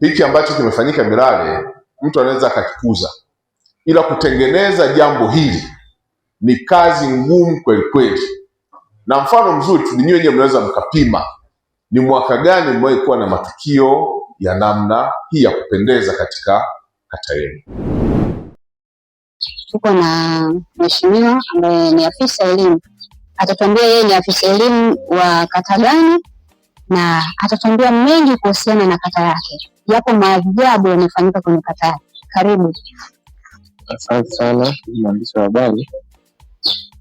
hiki ambacho kimefanyika Milale mtu anaweza akakipuza, ila kutengeneza jambo hili ni kazi ngumu kweli kweli. Na mfano mzuri tu ninyi wenyewe mnaweza mkapima ni mwaka gani mmewahi kuwa na matukio ya namna hii ya kupendeza katika kata yenu. Tuko na mheshimiwa ambaye ni afisa elimu, atatuambia yeye ni afisa elimu wa kata gani na atatuambia mengi kuhusiana na kata yake, yapo maajabu yanayofanyika kwenye kata yake. Karibu. Asante sana mwandishi wa habari.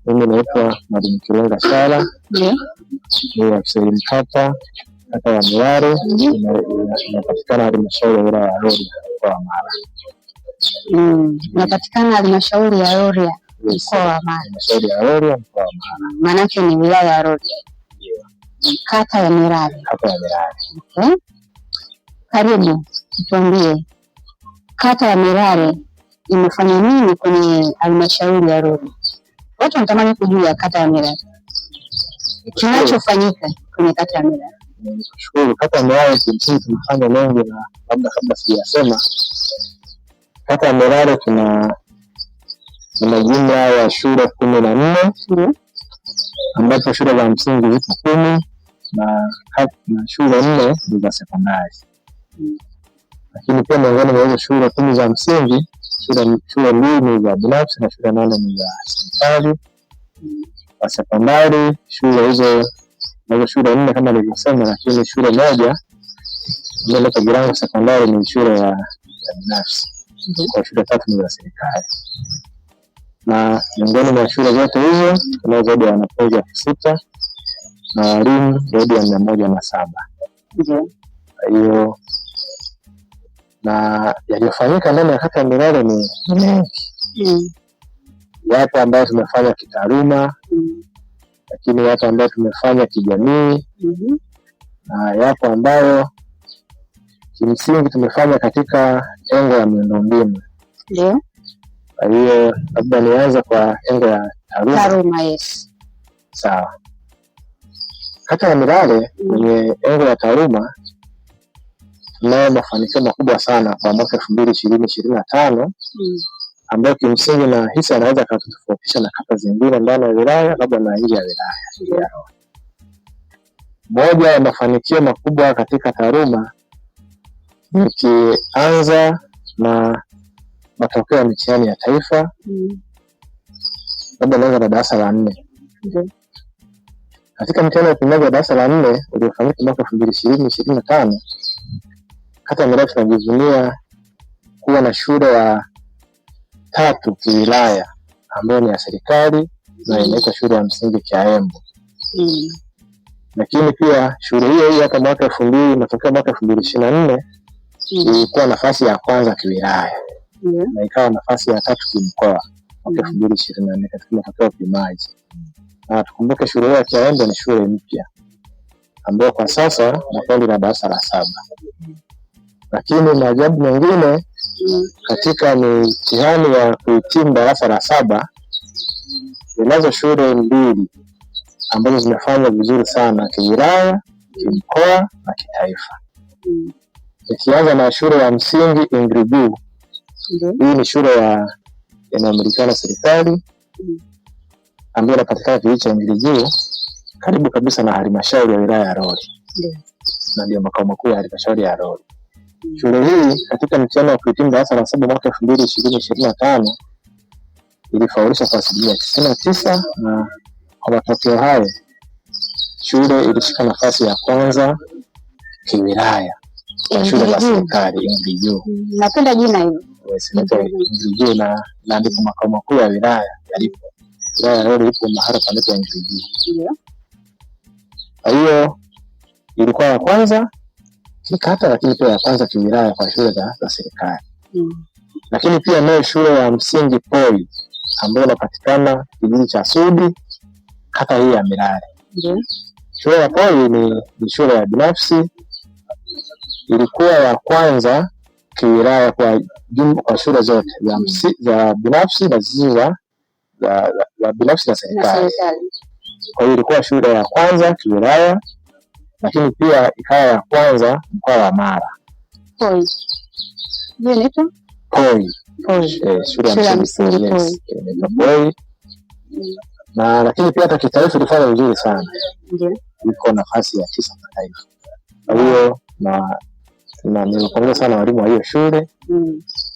Mimi naitwa Mwalimu Kilenga Sala. Ni afisa elimu kata ya Milale, inapatikana halmashauri ya wilaya ya Rorya mkoa wa Mara. Inapatikana halmashauri ya Rorya mkoa wa Mara. Halmashauri ya Rorya mkoa wa Mara. Maana yake ni wilaya ya Rorya. Kata ya Milale. Kata ya Milale. Okay. Karibu, tuambie kata ya Milale imefanya nini kwenye halmashauri ya Rorya? Watu wanatamani kujua kata ya Milale kinachofanyika kwenye kata ya Milale. Shukuru. Kata ya Milale kimsingi tumefanya mengi, na labda kabla sijasema, kata ya Milale tuna jumla ya shule 14 ambapo shule za msingi zipo 10 na shule 4 ni za sekondari. Lakini pia miongoni mwa hizo shule 10 za msingi, shule 2 ni za binafsi na shule 8 ni za serikali. Kwa sekondari shule hizo shule 4 kama nilivyosema, lakini shule moja ndio kwa Girango sekondari ni shule ya binafsi. Kwa shule 3 ni za serikali. Na miongoni mwa shule zote hizo kuna zaidi ya wanafunzi 6,000 na walimu zaidi ya 107. Kwa hiyo na yaliyofanyika ndani ya kata ya Milale ni mengi. Yapo ambayo tumefanya kitaaluma, lakini yapo ambayo tumefanya kijamii, na yapo ambayo kimsingi tumefanya katika engo ya miundombinu. Kwa hiyo labda nianze kwa engo ya taaluma. Yes. Sawa. Kata ya Milale kwenye engo ya taaluma tunayo mafanikio makubwa sana kwa mwaka 2025 ambayo kimsingi na hisa anaweza kutofautisha na kata zingine ndani ya wilaya labda na nje ya wilaya. Moja ya mafanikio makubwa katika taaluma nikianza na matokeo ya mitihani ya taifa, labda naanza na darasa la 4. Katika mtihani wa upimaji wa darasa la 4 uliofanyika mwaka 2025, kata ya Milale tunajivunia kuwa na shule ya 3 kiwilaya ambayo ni ya serikali na inaitwa shule ya msingi Kiaembo. Lakini pia shule hiyo hata mwaka 2024 ilikuwa nafasi ya kwanza kiwilaya. Na ikawa nafasi ya 3 kimkoa mwaka 2024 katika matokeo ya upimaji. Na tukumbuke shule hiyo ya Kiaembo ni shule mpya ambayo kwa sasa inakwenda na darasa la 7. Lakini maajabu mengine katika mitihani ya kuhitimu darasa la 7, ninazo shule 2 ambazo zimefanya vizuri sana kiwilaya, kimkoa na kitaifa. Nikianza na shule ya msingi Ingridu. Hii ni shule inayomilikiwa na serikali ambayo inapatikana kijiji cha Ingridu karibu kabisa na halmashauri ya wilaya ya Rorya. Na ndio makao makuu ya halmashauri ya Rorya. Shule hii katika mtihani wa kuhitimu darasa la 7 mwaka 2025 ilifaulisha kwa 99%, na kwa matokeo hayo shule ilishika nafasi ya kwanza kiwilaya kwa shule za serikali Ingridu. Napenda jina hilo. Ingridu na ndipo makao makuu ya wilaya yalipo. Wilaya ya Rorya ipo mahali panaitwa Ingridu. Kwa hiyo ilikuwa ya kwanza kikata, lakini pia ya kwanza kiwilaya kwa shule za serikali. Lakini pia nayo shule ya msingi Poi ambayo inapatikana kijiji cha Sudi, kata hii ya Milale. Shule ya Poi ni shule ya binafsi, ilikuwa ya kwanza kiwilaya kwa shule zote za binafsi na zisizo za binafsi na serikali. Kwa hiyo ilikuwa shule ya kwanza kiwilaya, lakini pia ikawa ya kwanza mkoa wa Mara. Poi. Ndio inaitwa Poi. Shule ya msingi Poi. Inaitwa Poi. Na lakini pia hata kitaifa ilifanya vizuri sana. Ndio. Iko nafasi ya 9 kitaifa. Kwa hiyo na nimepongeza sana walimu wa hiyo shule.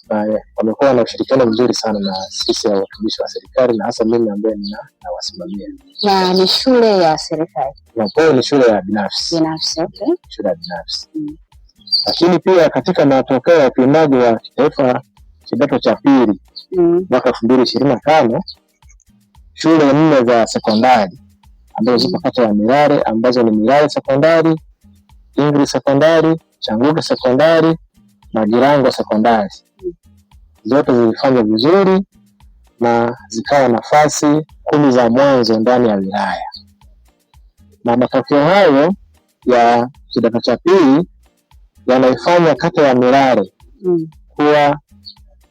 Na wamekuwa na ushirikiano mzuri sana na sisi watumishi wa serikali na hasa mimi ambaye ninawasimamia. Na ni shule ya serikali. Na Poi ni shule ya binafsi. Okay. Shule ya binafsi. Lakini pia katika matokeo ya upimaji wa kitaifa kidato cha pili mwaka 2025 shule 4 za sekondari ambazo zipo kata ya Milale ambazo ni Milale Sekondari, English Sekondari, Changuge Sekondari na Girango Sekondari. Zote zilifanya vizuri na zikawa nafasi 10 za mwanzo ndani ya wilaya. Na matokeo hayo ya kidato cha pili yanaifanya kata ya Milale kuwa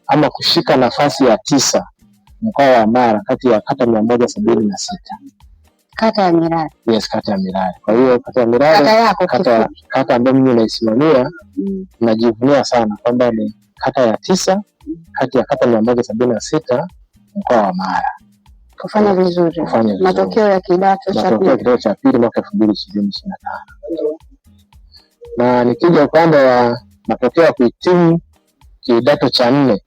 ama kushika nafasi ya 9 mkoa wa Mara kati ya kata 176. Kata ya Milale. Yes, kata ya Milale. Kwa hiyo kata ya Milale, kata ambayo mimi naisimamia, najivunia sana kwamba ni kata ya 9 kati ya kata 176 mkoa wa Mara. Kufanya vizuri. Matokeo ya kidato cha pili mwaka 2025. Na nikija upande wa matokeo ya kuhitimu kidato cha 4,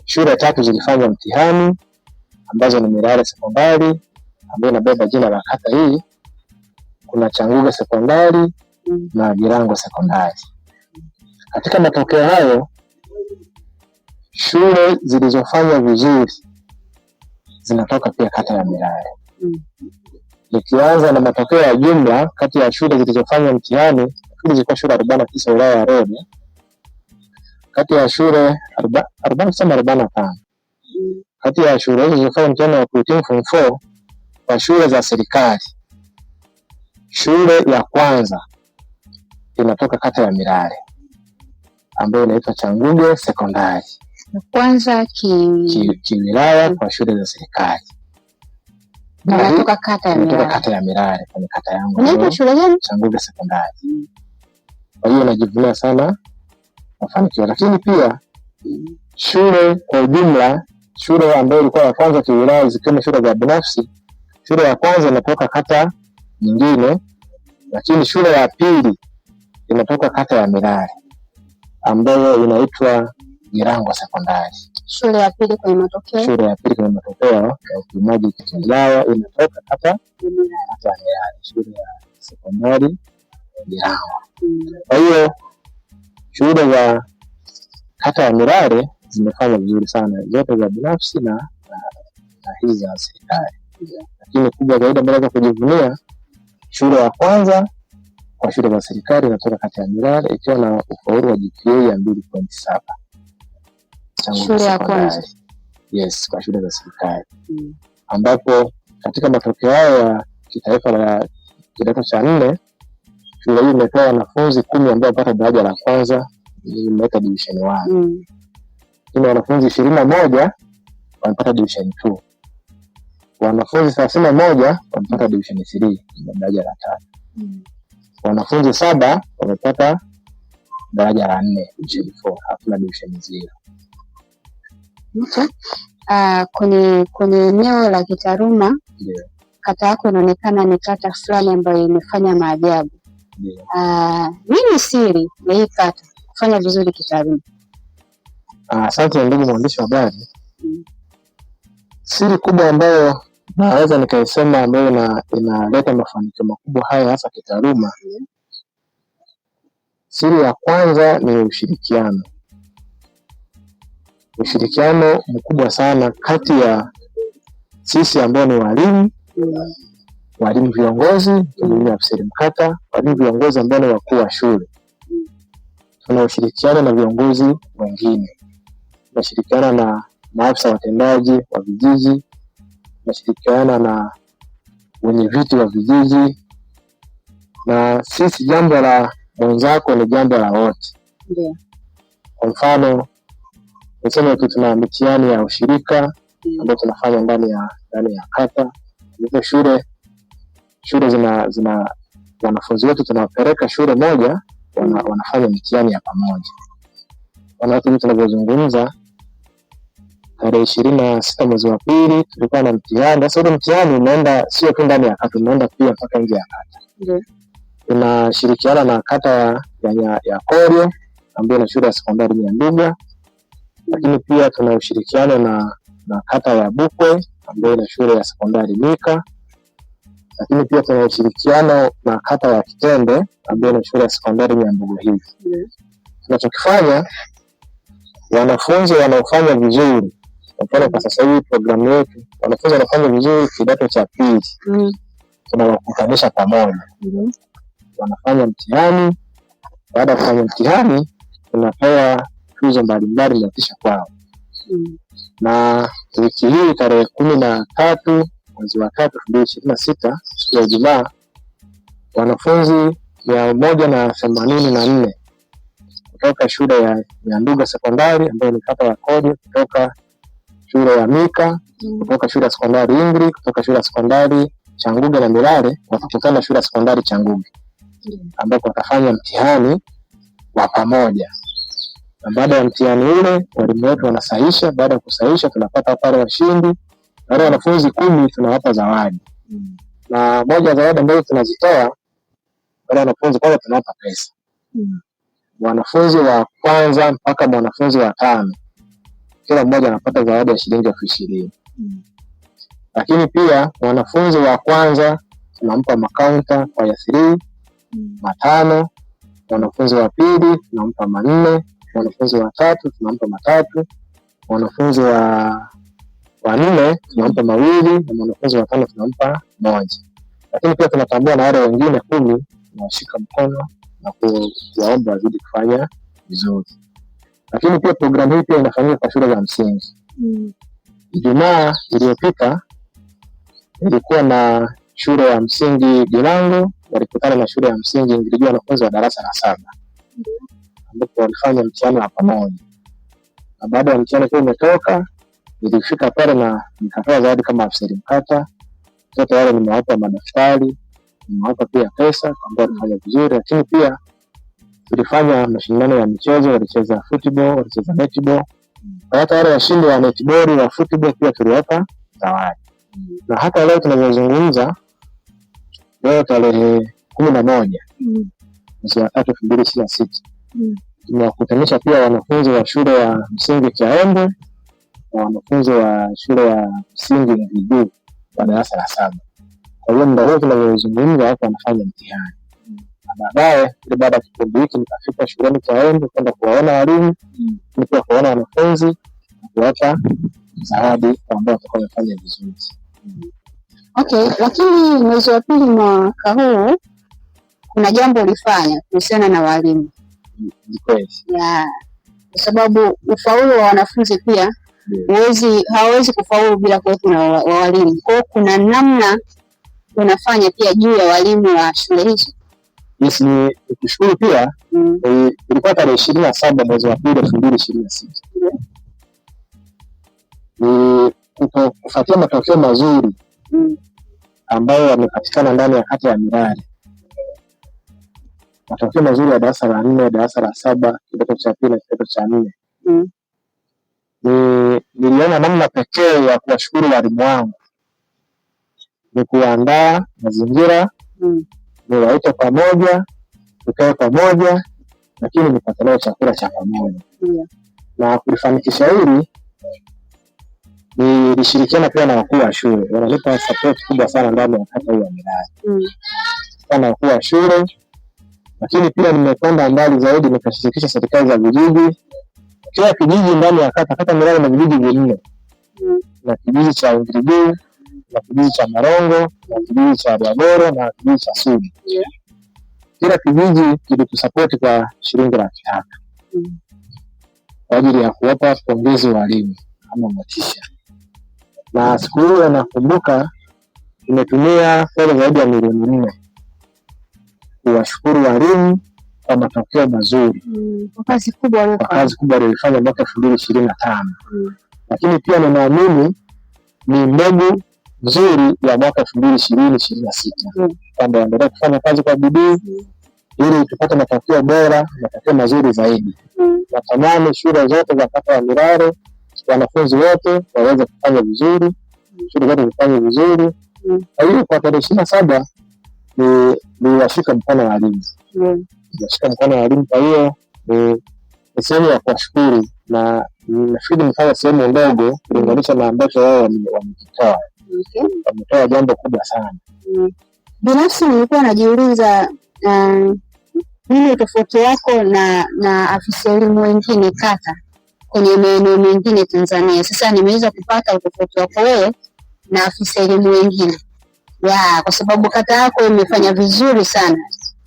shule 3 zilifanya mtihani ambazo ni Milale Sekondari ambayo inabeba jina la kata hii, kuna Changuge Sekondari na Girango Sekondari. Katika matokeo hayo shule zilizofanya vizuri zinatoka pia kata ya Milale. Nikianza na matokeo ya jumla kati ya shule zilizofanya mtihani, shule zilikuwa shule 49 wilaya ya Rorya. Kati ya shule 45 kati ya shule hizo zilizofanya mtihani wa kuhitimu form 4 kwa shule za serikali, shule ya kwanza inatoka kata ya Milale ambayo inaitwa Changuge Sekondari. Kwanza kiwilaya kwa shule za serikali. Inatoka kata ya Milale kwenye kata yangu. Unaitwa shule gani? Changuge Sekondari. Kwa hiyo najivunia sana mafanikio, lakini pia shule kwa ujumla, shule ambayo ilikuwa ya kwanza kiwilaya zikiwa shule za binafsi, shule ya kwanza inatoka kata nyingine, lakini shule ya pili inatoka kata ya Milale ambayo inaitwa Girango Sekondari. Shule ya pili kwenye matokeo ya upimaji kiwilaya inatoka kata ya Milale, shule ya sekondari Girango. Kwa hiyo shule za kata ya Milale zimefanya vizuri sana, zote za binafsi na hizi za serikali. Lakini kubwa zaidi ambayo naweza kujivunia, shule ya kwanza kwa shule za serikali inatoka kata ya Milale ikiwa na ufaulu wa GPA ya 2.7. Shule ya kwanza. Yes, kwa shule za serikali. Ambapo katika matokeo hayo ya kitaifa la kidato cha 4, shule hii imetoa wanafunzi 10 ambao wapata daraja la kwanza, imeita division 1. Ina wanafunzi 21 wamepata division 2. Wanafunzi 31 wamepata division 3, daraja la 3. Wanafunzi 7 wamepata daraja la 4, division 4, hakuna division 0. Kwenye eneo la kitaaluma, kata yako inaonekana ni kata fulani ambayo imefanya maajabu. Nini siri ya hii kata kufanya vizuri kitaaluma? Asante ndugu mwandishi wa habari. Siri kubwa ambayo naweza nikaisema ambayo inaleta mafanikio makubwa haya hasa kitaaluma, siri ya kwanza ni ushirikiano. Ushirikiano mkubwa sana kati ya sisi ambao ni walimu viongozi, afisa mkata, walimu viongozi ambao ni wakuu wa shule. Tuna ushirikiano na viongozi wengine. Tunashirikiana na maafisa watendaji wa vijiji, tunashirikiana na wenye viti wa vijiji, na sisi jambo la mwenzako ni jambo la wote. Kwa mfano, niseme tuna mitihani ya ushirika ambayo tunafanya ndani ya kata. Hizo shule zina wanafunzi wetu tunawapeleka shule moja wanafanya mitihani ya pamoja. Wanawake tunavyozungumza tarehe 26 mwezi wa pili tulikuwa na mtihani. Sasa ule mtihani unaenda sio tu ndani ya kata, unaenda pia mpaka nje ya kata. Tunashirikiana na kata ya Koryo ambayo ni shule ya sekondari Nyanduga, lakini pia tuna ushirikiano na kata ya Bukwe ambayo ni shule ya sekondari Mika, lakini pia tuna ushirikiano na kata ya Kitembe ambayo ni shule ya sekondari Nyambugu hii. Tunachokifanya, wanafunzi wanaofanya vizuri, kwa mfano kwa sasa hivi programu yetu, wanafunzi wanafanya vizuri kidato cha pili, tunawakutanisha pamoja. Wanafanya mtihani, baada ya kufanya mtihani tunapewa tuzo mbalimbali motisha kwao. Na wiki hii tarehe 13 mwezi wa 3 2026 siku ya Ijumaa, wanafunzi 184 kutoka shule ya Nyanduga sekondari ambayo ni kata ya Koryo, kutoka shule ya Mika, kutoka shule ya sekondari Ingri, kutoka shule ya sekondari Changuge na Milale, watakutana shule ya sekondari Changuge ambapo watafanya mtihani wa pamoja. Na baada ya mtihani ule walimu wetu wanasahisha. Baada ya kusahisha tunapata pale washindi. Wale wanafunzi 10 tunawapa zawadi. Na moja ya zawadi ambazo tunazitoa wale wanafunzi, kwanza tunawapa pesa. Mwanafunzi wa kwanza mpaka mwanafunzi wa 5 kila mmoja anapata zawadi ya shilingi 20,000. Lakini pia mwanafunzi wa kwanza tunampa makaunta kwa ya 3 5, mwanafunzi wa pili tunampa 4, mwanafunzi wa 3 tunampa 3, mwanafunzi wa 4 tunampa 2, na mwanafunzi wa 5 tunampa 1. Lakini pia tunatambua na wale wengine 10 tunawashika mkono na kuwaomba wazidi kufanya vizuri. Lakini pia programu hii pia inafanyika kwa shule za msingi. Ijumaa iliyopita ilikuwa na shule ya msingi Gilango, walikutana na shule ya msingi Ingrijua wanafunzi wa darasa la 7. Ambapo walifanya mtihani wa pamoja. Na baada ya mtihani kwa umetoka, nilifika pale na nikatoa zawadi kama afisa mkata. Wote wale nimewapa madaftari, nimewapa pia pesa ambao walifanya vizuri. Lakini pia tulifanya mashindano ya michezo, walicheza football, walicheza netball. Na hata wale washindi wa netball na football pia tuliwapa zawadi. Na hata leo tunavyozungumza, leo tarehe 11 mwezi wa 3 2026 tumewakutanisha pia wanafunzi wa shule ya msingi Kiaembe na wanafunzi wa shule ya msingi Ngiju wa darasa la 7. Kwa hiyo muda wote tunavyozungumza hapo wanafanya mtihani. Na baadaye baada ya kipindi hiki nitafika shuleni Kiaembe kwenda kuwaona walimu, pia kuwaona wanafunzi na kuwapa zawadi ambao watakuwa wamefanya vizuri. Okay, lakini mwezi wa pili mwaka huu kuna jambo ulifanya kuhusiana na walimu. Ni kweli. Kwa sababu ufaulu wa wanafunzi pia hawezi kufaulu bila kuwepo na walimu. Kwa hiyo kuna namna unafanya pia juu ya walimu wa shule hizo. Yes, ni kushukuru pia. Ilikuwa tarehe 27 mwezi wa 2 2026. Kufuatia matokeo mazuri ambayo yamepatikana ndani ya kata ya Milale. Matokeo mazuri ya darasa la 4, darasa la 7, kidato cha pili na kidato cha 4. Niliona namna pekee ya kuwashukuru walimu wangu ni kuandaa mazingira, niwaite pamoja, tukae pamoja, lakini nipate nao chakula cha pamoja. Na kulifanikisha hili nilishirikiana pia na wakuu wa shule. Wananipa support kubwa sana ndani ya kata hii ya Milale. Sana wakuu wa shule, lakini pia nimekwenda mbali zaidi nikashirikisha serikali za vijiji. Kila kijiji ndani ya kata Milale na vijiji 4. Na kijiji cha Ingrijua, na kijiji cha Marongo, na kijiji cha Bwagoro, na kijiji cha Sudi. Kila kijiji kilitusupport kwa shilingi 300,000. Kwa ajili ya kuwapa pongezi walimu kama motisha. Na siku hiyo nakumbuka nimetumia fedha zaidi ya milioni 4 kuwashukuru walimu kwa matokeo mazuri. Kwa kazi kubwa walifanya mwaka 2025. Lakini pia ninaamini ni mbegu nzuri ya mwaka 2026. Kwamba waendelee kufanya kazi kwa bidii ili tupate matokeo bora, matokeo mazuri zaidi. Natamani shule zote za kata ya Milale wanafunzi wote waweze kufanya vizuri, shule zote zifanye vizuri. Kwa hiyo kwa tarehe 27 ni washika mkono walimu, washika mkono walimu. Kwa hiyo ni sehemu ya kuwashukuru, na nafikiri nifanya sehemu ndogo kulinganisha na ambacho wao wamekitoa. Wametoa jambo kubwa sana. Binafsi nilikuwa najiuliza nini tofauti yako na afisa elimu wengine kata kwenye maeneo mengine Tanzania. Sasa nimeweza kupata utofauti wako wewe na afisa elimu wengine kwa sababu kata yako imefanya vizuri sana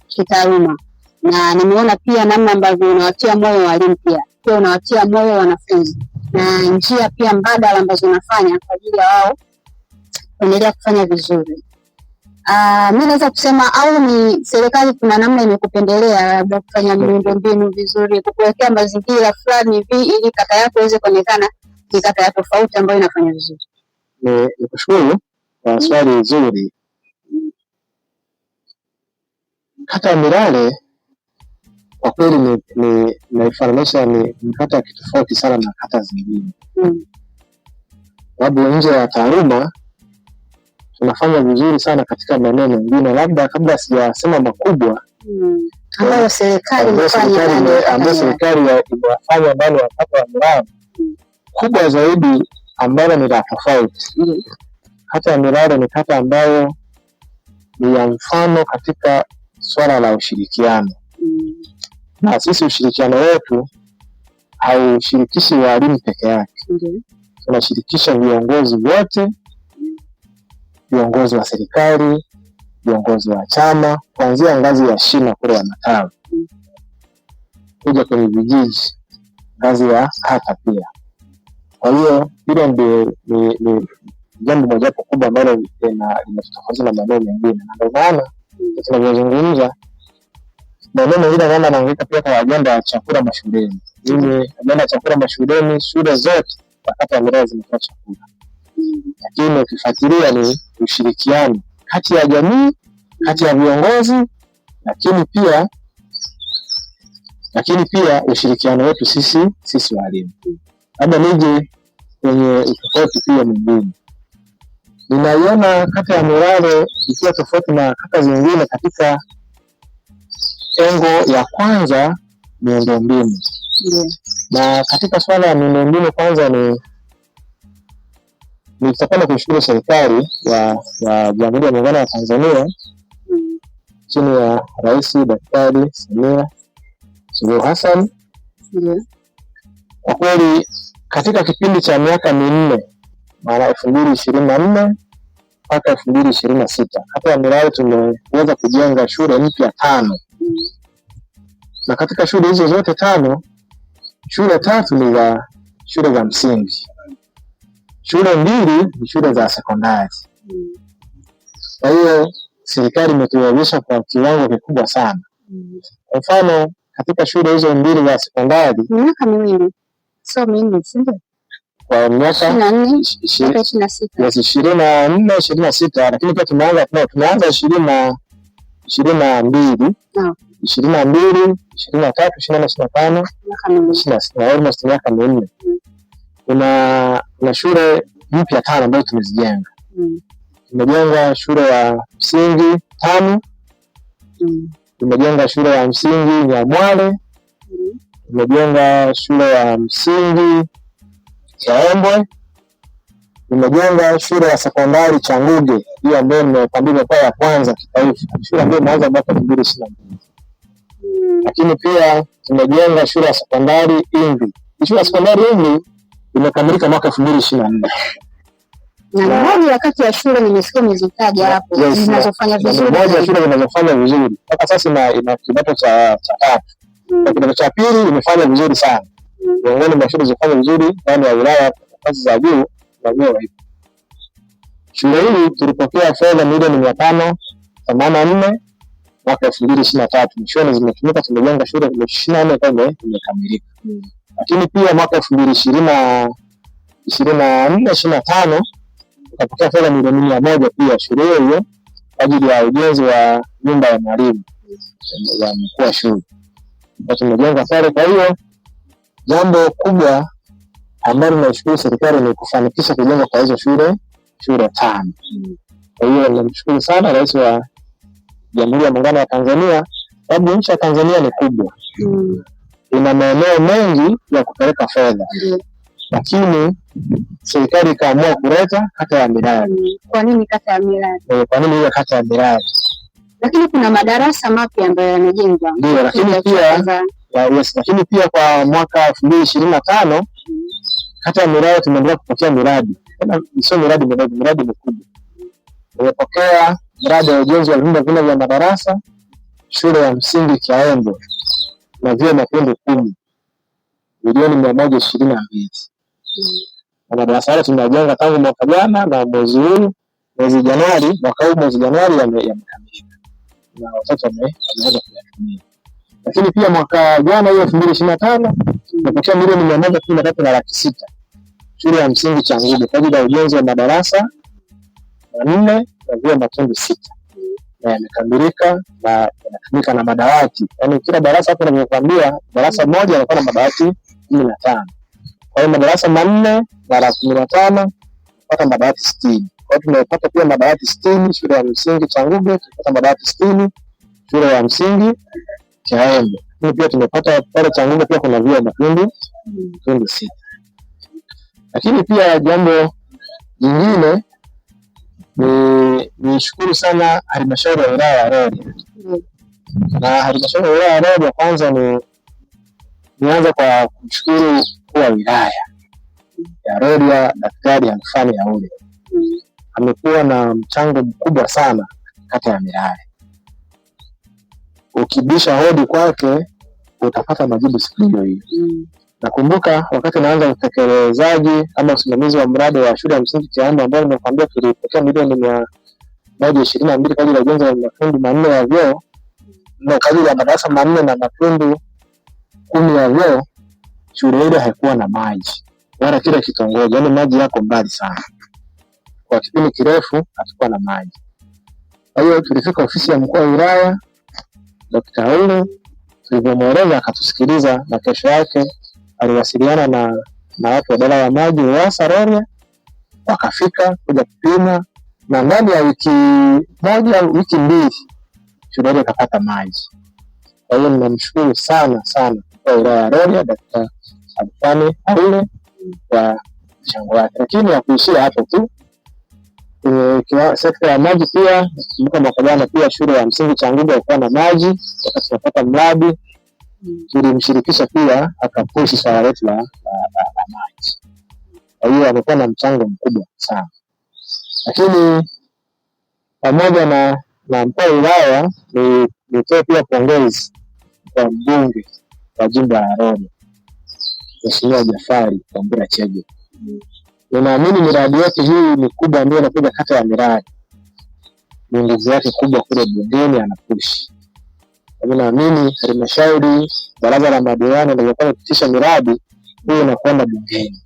kitaaluma, na nimeona pia namna ambavyo unawatia moyo walimu, pia unawatia moyo wanafunzi, na njia pia mbadala ambazo unafanya kwa ajili ya wao kuendelea kufanya vizuri. Mimi naweza kusema au ni serikali kuna namna imekupendelea labda kufanya miundombinu vizuri, kukuwekea mazingira fulani hivi ili kata yako iweze kuonekana ni kata ya tofauti ambayo inafanya vizuri. Nikushukuru kwa swali zuri. Kata ya Milale kwa kweli naifananisha ni kata kitofauti sana na kata zingine. Sababu nje ya taaluma tunafanya vizuri sana katika maeneo mengine, labda kabla sijasema makubwa ambayo serikali imefanya ndani ya kata ya Milale. Kubwa zaidi ambalo ni la tofauti, kata ya Milale ni kata ambayo ni ya mfano katika swala la ushirikiano. Na sisi ushirikiano wetu haushirikishi walimu peke yake. Tunashirikisha viongozi wote, viongozi wa serikali, viongozi wa chama, kuanzia ngazi ya shina kule ya matawi kuja kwenye vijiji, ngazi ya kata pia. Kwa hiyo hilo ni jambo moja kubwa ambalo linatofautisha na maeneo mengine, na ndio maana tunavyozungumza maeneo mengine kama naongeka pia kwa ajenda ya chakula mashuleni. Ajenda ya chakula mashuleni, shule zote za kata ya Milale zinatoa chakula. Lakini ukifuatilia ni ushirikiano kati ya jamii, kati ya viongozi, lakini pia ushirikiano wetu sisi walimu. Labda nije kwenye utofauti pia mwingine. Ninaiona kata ya Milale ikiwa tofauti na kata zingine katika engo ya kwanza, miundombinu. Na katika swala ya miundombinu kwanza nitapenda kushukuru serikali ya Jamhuri ya Muungano wa Tanzania chini ya Rais Daktari Samia Suluhu Hassan. Kwa kweli katika kipindi cha miaka minne, maana 2024 mpaka 2026, kata ya Milale tumeweza kujenga shule mpya 5. Na katika shule hizo zote 5, shule 3 ni za shule za msingi, shule 2 ni shule za sekondari. Kwa hiyo serikali imetuwezesha kwa kiwango kikubwa sana. Kwa mfano katika shule hizo 2 za sekondari miaka miwili, sio mingi, sio kwa miaka 24-26, lakini pia tumeanza 22, 23, 24, 25, 26, almost miaka minne. Kuna shule mpya 5 ambazo tumezijenga. Tumejenga shule ya msingi 5, tumejenga shule ya msingi Nyamwale, tumejenga shule ya msingi Yaombwe, tumejenga shule ya sekondari Changuge, hiyo ambayo nimepandika kwa ya kwanza kitaifa, shule ambayo imeanza mwaka 2022. Lakini pia tumejenga shule ya sekondari Ingwi. Shule ya sekondari Ingwi imekamilika mwaka 2024. Na moja wakati ya shule nimesikia mzitaja hapo zinazofanya vizuri. Moja shule zinazofanya vizuri. Mpaka sasa ina kidato cha 3. Na kidato cha 2 imefanya vizuri sana. Miongoni mwa shule zilizofanya vizuri ndani ya wilaya nafasi za juu na bora hivi. Shule hii tulipokea fedha milioni 584 mwaka 2023. Shule zimetumika, tumejenga shule 24 kama imekamilika. Lakini pia mwaka 2024-25 tukapokea fedha milioni 100 pia shule hiyo kwa ajili ya ujenzi wa nyumba ya mwalimu. ya mkuu wa shule kwa tumejenga pale. Kwa hiyo jambo kubwa ambalo tunashukuru serikali ni kufanikisha kujenga kwa hizo shule 5. Kwa hiyo namshukuru sana Rais wa Jamhuri ya Muungano wa Tanzania, sababu nchi ya Tanzania ni kubwa. Ina maeneo mengi ya kupeleka fedha. Lakini serikali ikaamua kuleta kata ya Milali. Kwa nini kata ya Milali? Kwa nini ile kata ya Milali? Lakini kuna madarasa mapya ambayo yamejengwa. Ndio, lakini pia kwa mwaka 2025 kata ya Milali tumeendelea kupokea miradi. Sio miradi midogo, miradi mikubwa. Tumepokea mradi wa ujenzi wa vyumba vinne vya madarasa shule ya msingi Kiaembe na vyuo Matundu 10 milioni 122. Na madarasa hayo tumejenga tangu mwaka jana na mwezi Januari, mwaka huu mwezi Januari yamekamilika. Na watoto wameanza kuyatumia. Lakini pia mwaka jana hiyo 2025 tumepokea milioni 113.6 shule ya msingi Changuge kwa ajili ya ujenzi wa madarasa 4 na vyuo Matundu 6. Na yamekamilika na yanatumika na madawati. Yaani kila darasa hapo ninavyokuambia darasa moja linakuwa na madawati 15. Kwa hiyo madarasa 4 na la 15 kupata madawati 60. Kwa hiyo tumepata pia madawati 60 shule ya msingi Changuge, tumepata madawati 60 shule ya msingi Kiaembe. Lakini pia tumepata pale Changuge pia kuna vyuo Matundu 6. Lakini pia jambo jingine ni shukuru sana halmashauri ya wilaya ya Rorya. Na halmashauri ya wilaya ya Rorya kwanza nianza kwa kumshukuru mkuu wa wilaya ya Rorya Daktari Alfani Yaule. Amekuwa na mchango mkubwa sana kata ya Milali. Ukibisha hodi kwake utapata majibu siku hiyo. Nakumbuka wakati naanza utekelezaji ama usimamizi wa mradi wa shule ya msingi Kiaembe ambao nimekuambia tulipokea milioni 122 kwa ajili ya ujenzi wa matundu 4 ya vyoo na kwa ajili ya madarasa 4 na matundu 10 ya vyoo. Shule ile haikuwa na maji wala kile kitongoji, yaani maji yako mbali sana. Kwa kipindi kirefu hatukuwa na maji. Kwa hiyo tulifika ofisi ya mkuu wa wilaya Dr. Aule, tulivyomweleza akatusikiliza na kesho yake aliwasiliana na watu wa idara ya maji UWASA Rorya, wakafika kuja kupima na ndani ya wiki moja au wiki mbili shule ile ikapata maji. Kwa hiyo ninamshukuru sana kwa wilaya ya Rorya Dr. Alfani Yaule kwa mchango wake. Lakini hakuishia hapo tu. Kwenye sekta ya maji pia mwaka jana pia shule ya msingi Changuge ilikuwa na maji, wakati tunapata mradi tulimshirikisha pia akapushi swala letu la maji. Kwa hiyo amekuwa na mchango mkubwa sana. Lakini pamoja na mkuu wa wilaya nitoe pia pongezi kwa mbunge wa jimbo la Rorya Mheshimiwa Jafari Kwambura Chege. Ninaamini miradi yote hii mikubwa ambayo inakuja kata ya Milali ni nguvu yake kubwa kule bungeni anapushi. Mimi naamini halmashauri, baraza la madiwani ndio kupitisha miradi hiyo na kwenda bungeni.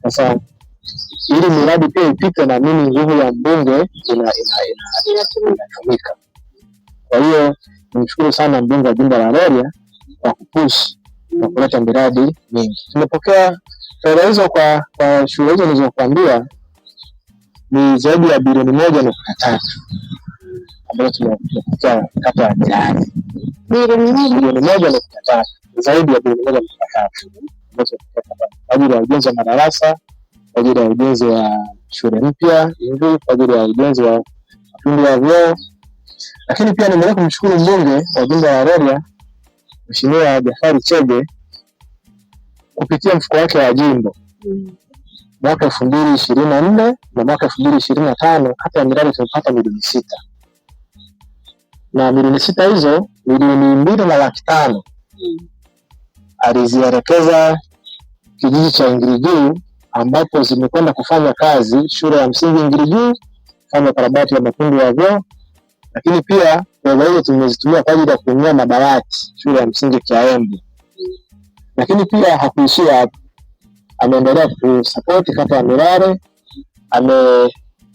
Sasa ili miradi pia ipite, na mimi nguvu ya mbunge inatumika. Kwa hiyo nimshukuru sana mbunge wa jimbo la Rorya kwa kupush na kuleta miradi mingi. Tumepokea fedha hizo kwa shule hizo nilizokuambia ni zaidi ya bilioni 1.3 ambayo tumepokea kata ya Milali. Bilioni 1.3, zaidi ya bilioni 1.3 ambazo tumepokea kwa ajili ya ujenzi wa madarasa, kwa ajili ya ujenzi wa shule mpya, kwa ajili ya ujenzi wa matundu ya vyoo. Lakini pia nimeenda kumshukuru mbunge wa jimbo la Rorya Mheshimiwa Jafari Chege kupitia mfuko wake wa jimbo mwaka 2024 na mwaka 2025 kata ya Milali tumepata milioni 6. Na milioni 6 hizo milioni 2.5 alizielekeza kijiji cha Ingiriguu ambapo zimekwenda kufanya kazi shule ya msingi Ingiriguu, kufanya karabati ya matundu ya vyoo. Lakini pia fedha hizo tumezitumia kwa ajili ya kununua madawati shule ya msingi Kiaembe. Lakini pia hakuishia hapo, ameendelea kusupport kata ya Milali.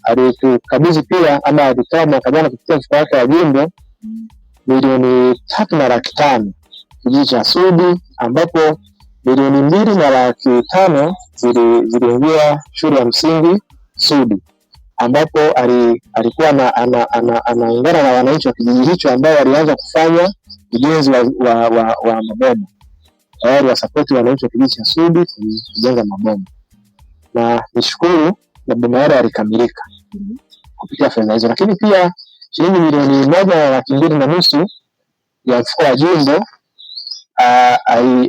Alitukabidhi pia ama alitoa mwaka jana kupitia mfuko wake wa jimbo milioni 3,500,000 kijiji cha Sudi, ambapo milioni 2,500,000 ziliingia shule ya msingi Sudi, ambapo alikuwa anaungana na wananchi wa kijiji hicho ambao walianza kufanya ujenzi wa maboma. Tayari wasapoti wananchi wa kijiji cha Sudi kujenga maboma, na nishukuru maboma yale yalikamilika kupitia fedha hizo. Lakini pia shilingi milioni 1,250,000 ya mfuko wa jimbo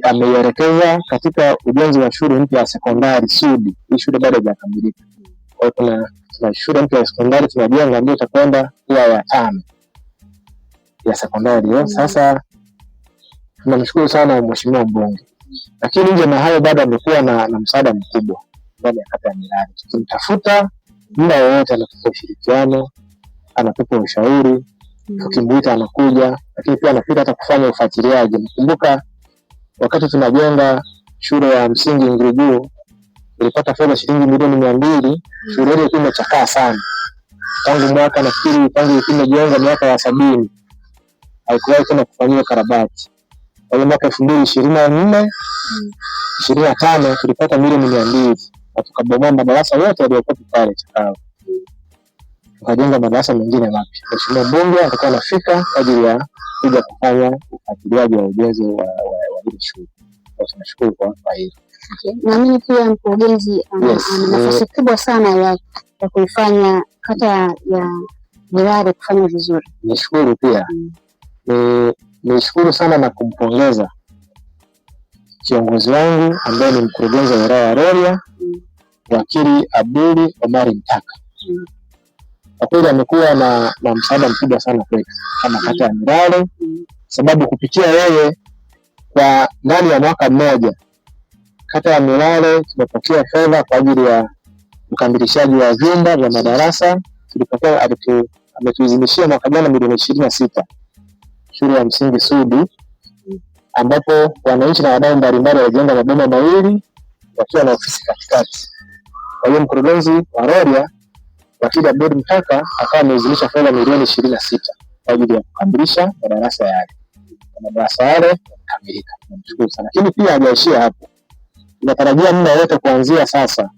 ameielekeza katika ujenzi wa shule mpya ya sekondari Sudi. Hii shule bado haijakamilika. Kwa hiyo kuna shule mpya ya sekondari tunajenga ambayo itakwenda kuwa ya 5 ya sekondari. Sasa tunamshukuru sana mheshimiwa mbunge. Lakini nje na hayo bado amekuwa na msaada mkubwa ndani ya kata ya Milale. Tukimtafuta muda wowote anatupa ushirikiano, anatupa ushauri, tukimuita anakuja, lakini pia anapita hata kufanya ufuatiliaji. Nakumbuka wakati tunajenga shule ya msingi Ngiriguu, tulipata fedha shilingi milioni 200. Shule ile ilikuwa imechakaa sana. Tangu imejenga miaka ya 70. Haikuwahi tena kufanyiwa karabati. Kwa hiyo mwaka 2024 25 tulipata milioni 200 na tukabomoa madarasa yote yaliyokuwa pale chakao. Tukajenga madarasa mengine mapya. Mheshimiwa mbunge atakuwa anafika kwa ajili ya kuja kufanya ufuatiliaji wa ujenzi wa ile shule. Tunashukuru kwa hilo. Naamini pia mkurugenzi ana nafasi kubwa sana ya kuifanya kata ya Milale kufanya vizuri. Nishukuru pia. Nishukuru sana na kumpongeza kiongozi wangu ambaye ni mkurugenzi wa wilaya ya Rorya, Wakili Abduli Omari Mtaka. Kwa kweli amekuwa na msaada mkubwa sana kwetu kama kata ya Milale, sababu kupitia yeye kwa ndani ya mwaka mmoja kata ya Milale tumepokea fedha kwa ajili ya ukamilishaji wa vyumba vya madarasa. Tulipokea, ametuidhinishia mwaka jana milioni 26 shule ya msingi Sudi, ambapo wananchi na wadau mbalimbali walijenga maboma mawili wakiwa na ofisi katikati. Kwa hiyo mkurugenzi wa Rorya Wakili Abdul Mtaka akawa ameidhinisha fedha milioni 26 kwa ajili ya kukamilisha madarasa yale. Madarasa yale yamekamilika. Tunamshukuru sana. Lakini pia hajaishia hapo. Tunatarajia muda wote kuanzia sasa,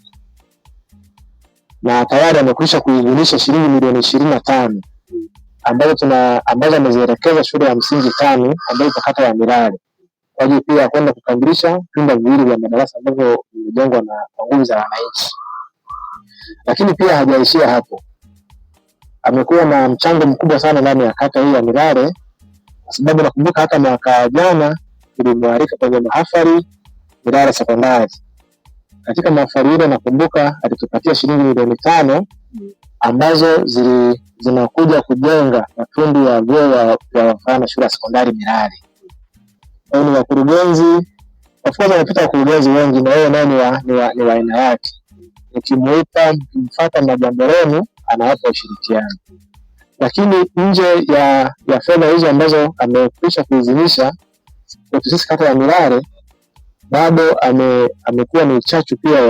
na tayari amekwisha kuidhinisha shilingi milioni 25 ambazo amezielekeza shule ya msingi 5 ambayo iko kata ya Milale kwa ajili pia kwenda kukamilisha vyumba viwili vya madarasa ambavyo vimejengwa na nguvu za wananchi. Lakini pia hajaishia hapo, amekuwa na mchango mkubwa sana ndani ya kata hii ya Milale, kwa sababu nakumbuka hata mwaka jana tulimwalika kwenye mahafali Milale sekondari. Katika mahafali ile nakumbuka alitupatia shilingi milioni 5 ambazo zinakuja kujenga matundu ya vyoo vya wavulana shule ya sekondari Milale. Kwa hiyo ni wakurugenzi, of course wamepita wakurugenzi wengi na yeye naye ni wa aina yake. Mkimfuata na jambo lenu anawapa ushirikiano. Lakini nje ya fedha hizo ambazo amekwisha kuidhinisha kwa sisi kata ya Milale, bado amekuwa ni chachu pia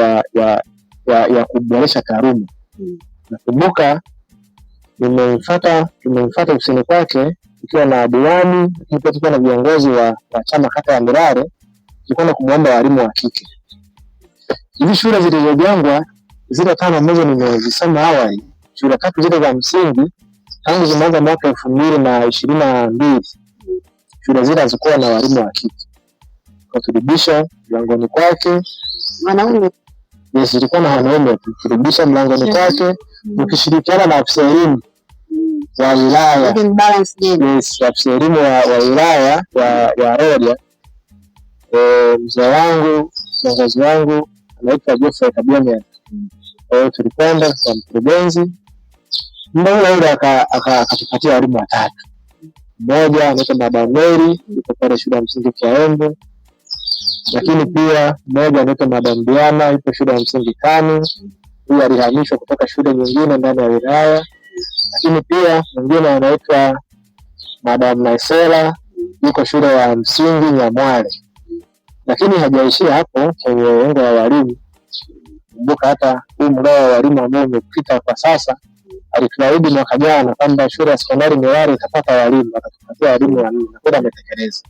ya kuboresha taaluma. Nakumbuka tumemfuata ofisini kwake tukiwa na diwani, pia tukiwa na viongozi wa chama kata ya Milale, tulikuwa kumwomba walimu wa kike. Hizi shule zilizojengwa zile 5 ambazo nimezisema awali, shule 3 zile za msingi tangu zimeanza mwaka 2022, shule zile hazikuwa na walimu wa kike. Kwa turudisha mlangoni kwake wanaume. Yes, zilikuwa na wanaume. Turudisha mlangoni kwake tukishirikiana na afisa elimu wa wilaya. Yes, afisa elimu wa wilaya ya Rorya. Mzee wangu, kiongozi wangu anaitwa Joseph Kabiame. Tulikwenda kwa mkurugenzi, ule akatupatia walimu 3. Mmoja anaitwa Madam Mary, yuko pale shule ya msingi Kiaembe. Lakini pia mmoja anaitwa Madam Diana, yuko shule ya msingi 5. Huyu alihamishwa kutoka shule nyingine ndani ya wilaya. Lakini pia mwingine anaitwa Madam Naisela, yuko shule ya msingi Nyamwale. Lakini hajaishia hapo kwenye lengo la walimu. Kumbuka hata huu mgao wa walimu ambao umepita kwa sasa alituahidi mwaka jana kwamba shule ya sekondari Milale itapata walimu, atatupatia walimu 400 na kwenda ametekeleza.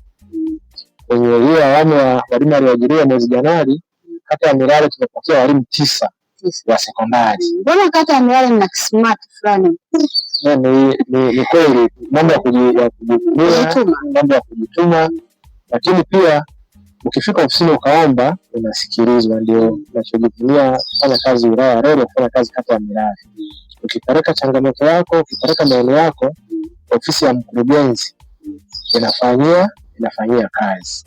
Kwenye hiyo awamu ya walimu aliyoajiriwa mwezi Januari, kata ya Milale tumepokea walimu 9 wa sekondari. Mbona kata ya Milale mna smart fulani? Ni kweli mambo ya kujituma, lakini pia ukifika ofisini ukaomba unasikilizwa. Ndio tunachojivunia kufanya kazi wilaya ya Rorya, kufanya kazi kata ya Milale. Ukipeleka changamoto yako, ukipeleka maoni yako, ofisi ya mkurugenzi inafanyia kazi.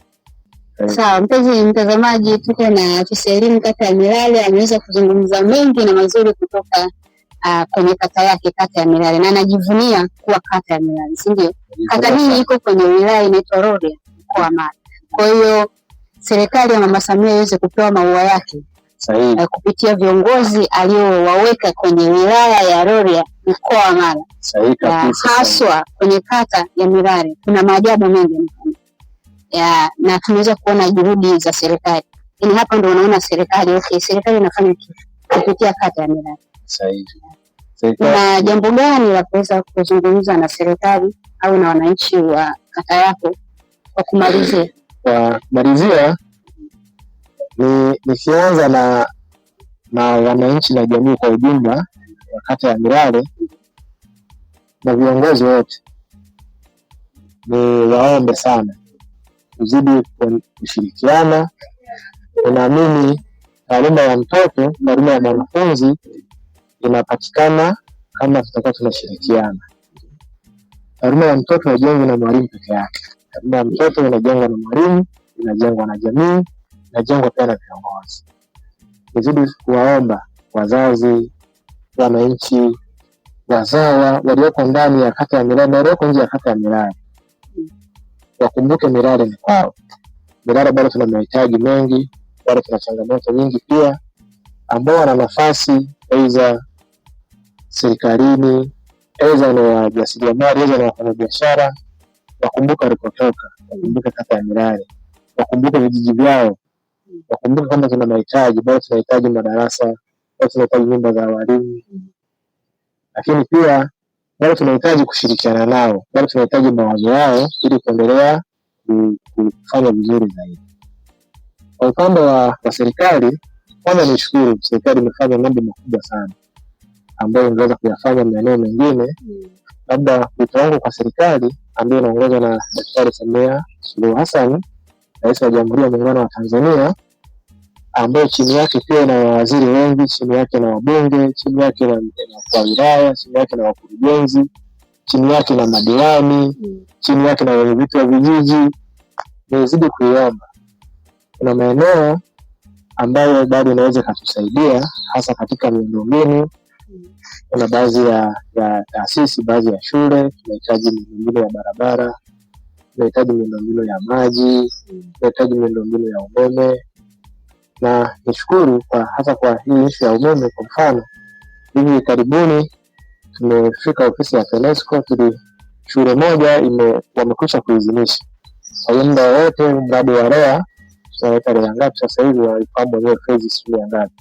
Sawa, mpenzi mtazamaji, tuko na afisa elimu kata ya Milale, ameweza kuzungumza mengi na mazuri kutoka kwenye kata yake, kata ya Milale, na anajivunia kuwa kata ya Milale, si ndio? Kata hii iko kwenye wilaya inaitwa Rorya, mkoa wa Mara. Kwa hiyo serikali ya Mama Samia iweze kupewa maua yake sahihi kupitia viongozi aliowaweka kwenye wilaya ya Rorya, mkoa wa Mara, haswa kwenye kata ya Milale. Kuna maajabu mengi na tunaweza kuona juhudi za serikali. Yaani hapa ndio unaona serikali serikali inafanya kitu kupitia kata ya Milale. Sahihi. Na jambo gani la kuweza kuzungumza na serikali au na wananchi wa kata yako kwa kumalizia? Kwa kumalizia nikianza na wananchi na jamii kwa ujumla wa kata ya Milale na viongozi wote, ni waombe sana kuzidi kushirikiana. Naamini taaluma ya mtoto, taaluma ya mwanafunzi inapatikana kama tutakuwa tunashirikiana. Taaluma ya mtoto haijengwi na mwalimu peke yake. Taaluma ya mtoto inajengwa na mwalimu, inajengwa na jamii, inajengwa pia na viongozi. Nizidi kuwaomba wazazi, wananchi, wazawa walioko ndani ya kata ya Milale na walioko nje ya kata ya Milale wakumbuke Milale ni kwao. Milale bado tuna mahitaji mengi, bado tuna changamoto nyingi pia, ambao wana nafasi aidha serikalini, aidha ni wajasiriamali, aidha ni wafanyabiashara, wakumbuke walikotoka, wakumbuke kata ya Milale, wakumbuke vijiji vyao, wakumbuke kwamba tuna mahitaji, bado tunahitaji madarasa, bado tunahitaji nyumba za walimu, lakini pia bado tunahitaji kushirikiana nao, bado tunahitaji mawazo yao ili kuendelea kufanya vizuri zaidi. Kwa upande wa serikali, kwanza nishukuru serikali imefanya mambo makubwa sana ambayo ingeweza kuyafanya maeneo mengine. Labda wito wangu kwa serikali ambayo inaongozwa na Daktari Samia Suluhu Hassan, Rais wa Jamhuri ya Muungano wa Tanzania, ambayo chini yake pia na waziri wengi, chini yake na wabunge, chini yake na kwa wilaya, chini yake na wakurugenzi, chini yake na madiwani, chini yake na wenyeviti wa vijiji, nizidi kuiomba. Kuna maeneo ambayo bado inaweza kutusaidia hasa katika miundombinu. Kuna baadhi ya taasisi, baadhi ya shule tunahitaji miundombinu ya barabara, tunahitaji miundombinu ya maji, tunahitaji miundombinu ya umeme. Na nishukuru hasa kwa hii issue ya umeme. Kwa mfano, hivi karibuni tumefika ofisi ya TANESCO, shule moja wamekwisha kuidhinisha. Kwa hiyo muda wote mradi wa REA tunaita REA ngapi sasa hivi waifahamu wenyewe phase shule ngapi.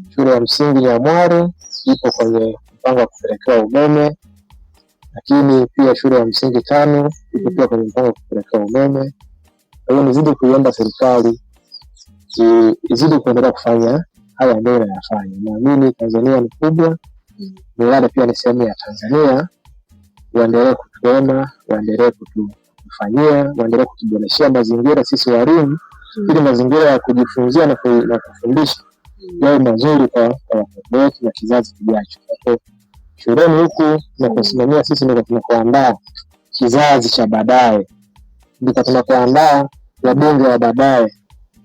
Shule ya msingi ya Mwari ipo kwenye mpango wa kupelekewa umeme, lakini pia shule ya msingi 5 ipo pia kwenye mpango wa kupelekewa umeme. Kwa hiyo nizidi kuiomba serikali izidi kuendelea kufanya haya ndio inayofanya. Naamini Tanzania ni kubwa, Milale pia ni sehemu ya Tanzania. Waendelee kutuona, waendelee kutufanyia, waendelee kutuboreshea mazingira sisi walimu, ili mazingira ya kujifunzia na kufundisha yawe mazuri kwa watoto wetu na kizazi kijacho. Kwa shuleni huku na kusimamia sisi ndio tunakuandaa kizazi cha baadaye, ndio tunakuandaa wabunge wa baadaye,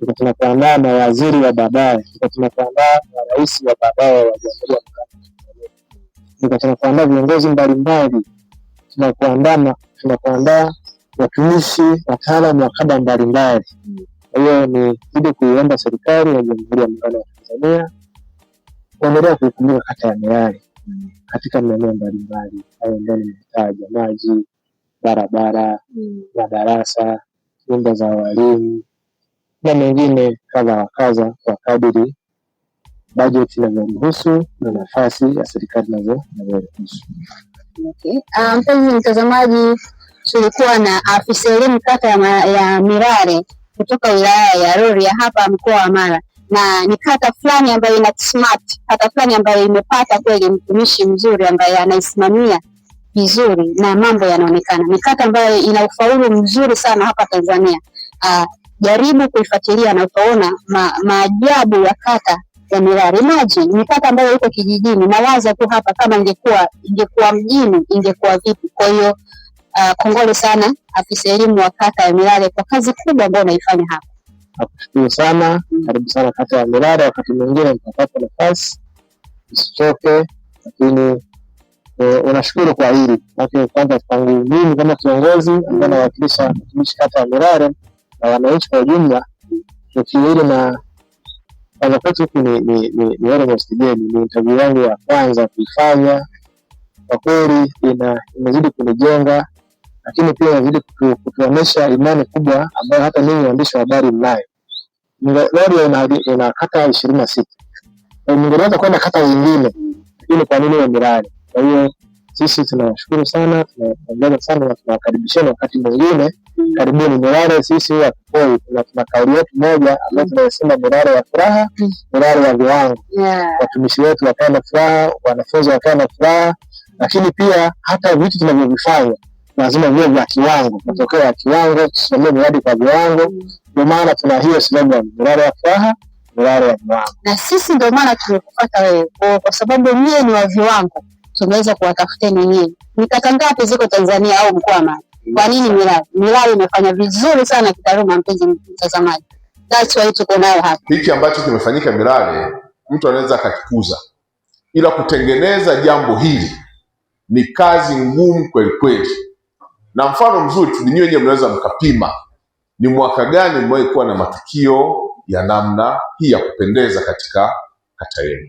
ndio tunakuandaa mawaziri wa baadaye, ndio tunakuandaa rais wa baadaye wa Jamhuri ya Muungano wa Tanzania, ndio tunakuandaa viongozi mbalimbali, tunakuandaa watumishi, wataalamu wa kada mbalimbali. Kwa hiyo ni zidi kuiomba serikali ya Jamhuri ya Muungano wa Tanzania kuendelea kuikumbuka kata ya Milale katika maeneo mbalimbali hayo ndio nimetaja: maji, barabara, madarasa, nyumba za walimu na mengine kadha wa kadha kwa kadiri bajeti inavyoruhusu na nafasi ya serikali inavyoruhusu. Okay. Mpenzi mtazamaji, tulikuwa na afisa elimu kata ya Mirare kutoka wilaya ya Rorya hapa mkoa wa Mara, na ni kata fulani ambayo ina smart, kata fulani ambayo imepata kweli mtumishi mzuri ambaye anaisimamia vizuri na mambo yanaonekana. Ni kata ambayo ina ufaulu mzuri sana hapa Tanzania. Jaribu kuifuatilia na utaona maajabu ya kata ya Mirare. Imagine ni kata ambayo iko kijijini, na waza tu hapa kama ingekuwa mjini ingekuwa vipi. Kwa hiyo kongole sana afisa elimu wa kata ya Mirare kwa kazi kubwa ambayo unaifanya hapa. Nakushukuru sana. Karibu sana kata ya Mirare, wakati mwingine mtapata nafasi, usichoke. Lakini unashukuru kwa hili. Kwanza tangu mimi kama kiongozi ambaye nawakilisha mtumishi kata ya Mirare na wananchi kwa ujumla, tukio hili na kwanza kwetu ni almost daily, ni interview yangu ya kwanza kuifanya. Kwa kweli imezidi kunijenga, lakini pia inazidi kutuonesha imani kubwa ambayo hata ninyi waandishi wa habari mnayo. Rorya ina kata 26. Ningeweza kwenda kata zingine, lakini kwa nini Mirare? Kwa hiyo sisi tunawashukuru sana, tunapongeza sana na tunawakaribisheni wakati mwingine. Karibuni Mirare. Sisi huwa tukoi, tuna kauli yetu moja ambayo tunasema Mirare ya furaha, Mirare ya viwango. Watumishi wetu wakae na furaha, wanafunzi wakae na furaha, lakini pia hata vitu tunavyovifanya lazima viwe vya kiwango, matokeo ya kiwango, tusimamie miradi kwa viwango. Ndio maana tuna hiyo slogan, Mirare ya furaha, Mirare ya viwango. Na sisi ndio maana tumekufuata wewe, kwa sababu nyie ni wa viwango. Tumeweza kuwatafuteni nyie. Ni kata ngapi ziko Tanzania au mkoa wa Mara? Kwa nini Mirare? Mirare imefanya vizuri sana kitaaluma, mpenzi mtazamaji. That's why tuko nayo hapa. Hiki ambacho kimefanyika Mirare mtu anaweza akakikuza, ila kutengeneza jambo hili ni kazi ngumu kweli kweli. Na mfano mzuri tu ninyi wenyewe mnaweza mkapima ni mwaka gani mmewahi kuwa na matukio ya namna hii ya kupendeza katika kata yenu.